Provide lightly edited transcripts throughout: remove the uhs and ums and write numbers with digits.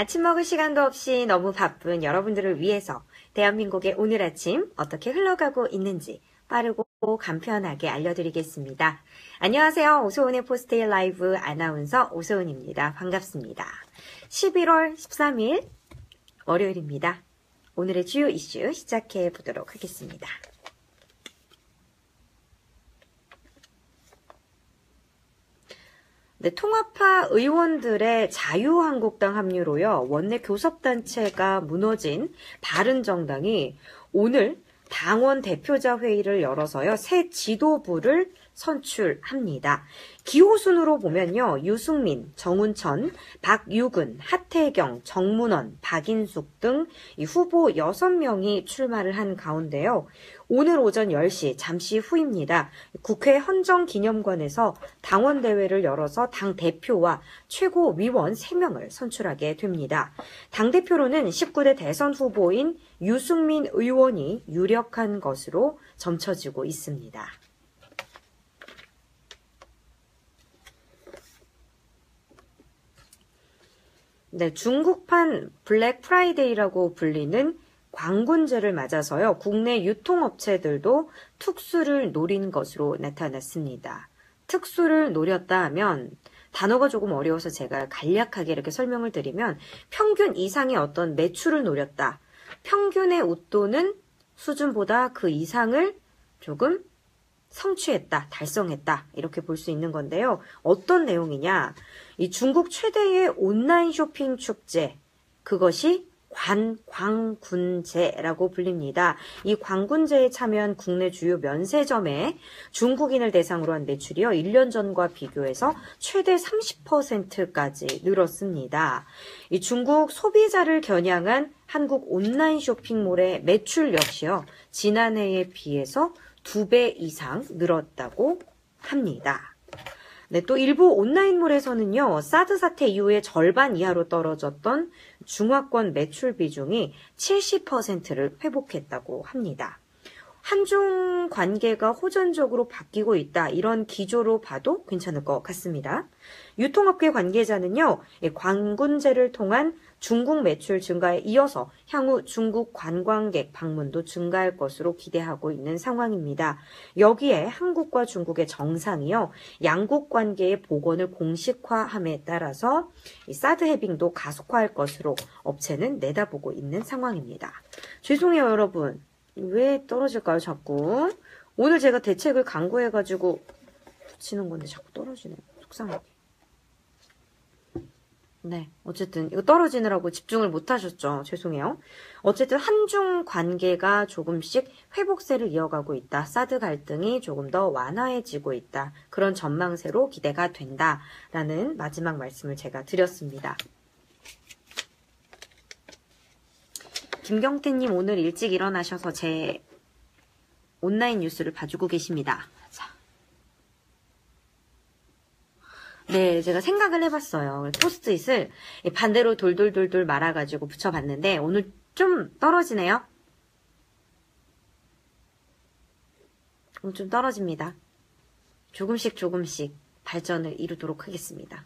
아침 먹을 시간도 없이 너무 바쁜 여러분들을 위해서 대한민국의 오늘 아침 어떻게 흘러가고 있는지 빠르고 간편하게 알려드리겠습니다. 안녕하세요. 오소은의 포스트잇 라이브 아나운서 오소은입니다. 반갑습니다. 11월 13일 월요일입니다. 오늘의 주요 이슈 시작해 보도록 하겠습니다. 네, 통합파 의원들의 자유한국당 합류로요, 원내 교섭단체가 무너진 바른정당이 오늘 당원 대표자 회의를 열어서요, 새 지도부를 선출합니다. 기호순으로 보면요, 유승민, 정운천, 박유근, 하태경, 정문원, 박인숙 등 이 후보 6명이 출마를 한 가운데요. 오늘 오전 10시 잠시 후입니다. 국회 헌정기념관에서 당원대회를 열어서 당대표와 최고위원 3명을 선출하게 됩니다. 당대표로는 19대 대선 후보인 유승민 의원이 유력한 것으로 점쳐지고 있습니다. 네, 중국판 블랙 프라이데이라고 불리는 광군제를 맞아서요, 국내 유통업체들도 특수를 노린 것으로 나타났습니다. 특수를 노렸다 하면 단어가 조금 어려워서 제가 간략하게 이렇게 설명을 드리면 평균 이상의 어떤 매출을 노렸다. 평균의 웃도는 수준보다 그 이상을 조금 성취했다, 달성했다, 이렇게 볼 수 있는 건데요. 어떤 내용이냐? 이 중국 최대의 온라인 쇼핑 축제, 그것이 광군제라고 불립니다. 이 광군제에 참여한 국내 주요 면세점에 중국인을 대상으로 한 매출이요, 1년 전과 비교해서 최대 30%까지 늘었습니다. 이 중국 소비자를 겨냥한 한국 온라인 쇼핑몰의 매출 역시요, 지난해에 비해서 2배 이상 늘었다고 합니다. 네, 또 일부 온라인몰에서는요, 사드 사태 이후에 절반 이하로 떨어졌던 중화권 매출 비중이 70%를 회복했다고 합니다. 한중 관계가 호전적으로 바뀌고 있다, 이런 기조로 봐도 괜찮을 것 같습니다. 유통업계 관계자는요, 광군제를 통한 중국 매출 증가에 이어서 향후 중국 관광객 방문도 증가할 것으로 기대하고 있는 상황입니다. 여기에 한국과 중국의 정상이요, 양국 관계의 복원을 공식화함에 따라서 이 사드 해빙도 가속화할 것으로 업체는 내다보고 있는 상황입니다. 죄송해요, 여러분. 왜 떨어질까요, 자꾸? 오늘 제가 대책을 강구해가지고 붙이는 건데 자꾸 떨어지네요. 속상하게. 네, 어쨌든 이거 떨어지느라고 집중을 못 하셨죠. 죄송해요. 어쨌든 한중 관계가 조금씩 회복세를 이어가고 있다. 사드 갈등이 조금 더 완화해지고 있다. 그런 전망세로 기대가 된다라는 마지막 말씀을 제가 드렸습니다. 김경태님 오늘 일찍 일어나셔서 제 온라인 뉴스를 봐주고 계십니다. 자. 네, 제가 생각을 해봤어요. 포스트잇을 반대로 돌돌돌돌 말아가지고 붙여봤는데 오늘 좀 떨어지네요. 오늘 좀 떨어집니다. 조금씩 발전을 이루도록 하겠습니다.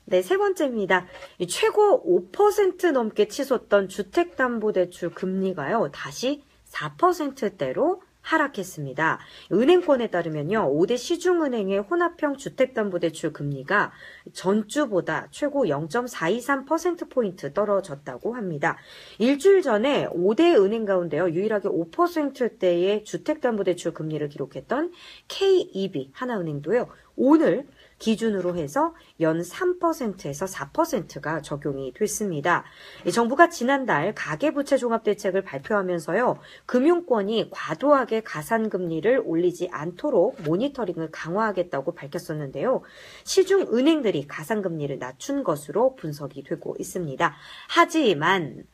네, 세 번째입니다. 최고 5% 넘게 치솟던 주택담보대출 금리가요, 다시 4%대로 하락했습니다. 은행권에 따르면요, 5대 시중은행의 혼합형 주택담보대출 금리가 전주보다 최고 0.423%포인트 떨어졌다고 합니다. 일주일 전에 5대 은행 가운데요, 유일하게 5%대의 주택담보대출 금리를 기록했던 KB 하나은행도요, 오늘 기준으로 해서 연 3%에서 4%가 적용이 됐습니다. 정부가 지난달 가계부채 종합대책을 발표하면서요, 금융권이 과도하게 가산금리를 올리지 않도록 모니터링을 강화하겠다고 밝혔었는데요. 시중은행들이 가산금리를 낮춘 것으로 분석이 되고 있습니다. 하지만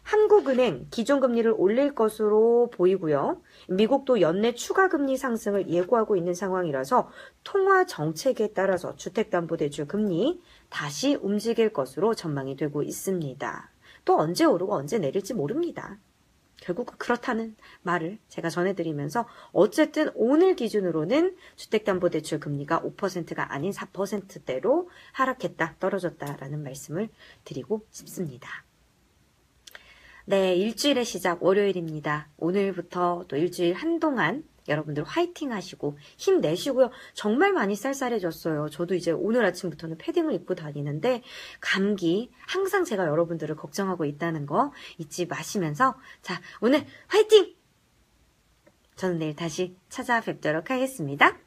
한국은행 기존금리를 올릴 것으로 보이고요. 미국도 연내 추가금리 상승을 예고하고 있는 상황이라서 통화 정책에 따라서 주택담보대출 금리 다시 움직일 것으로 전망이 되고 있습니다. 또 언제 오르고 언제 내릴지 모릅니다. 결국 그렇다는 말을 제가 전해드리면서 어쨌든 오늘 기준으로는 주택담보대출 금리가 5%가 아닌 4%대로 하락했다, 떨어졌다라는 말씀을 드리고 싶습니다. 네, 일주일의 시작 월요일입니다. 오늘부터 또 일주일 한동안 여러분들 화이팅 하시고 힘내시고요. 정말 많이 쌀쌀해졌어요. 저도 이제 오늘 아침부터는 패딩을 입고 다니는데 감기 항상 제가 여러분들을 걱정하고 있다는 거 잊지 마시면서 자, 오늘 화이팅! 저는 내일 다시 찾아뵙도록 하겠습니다.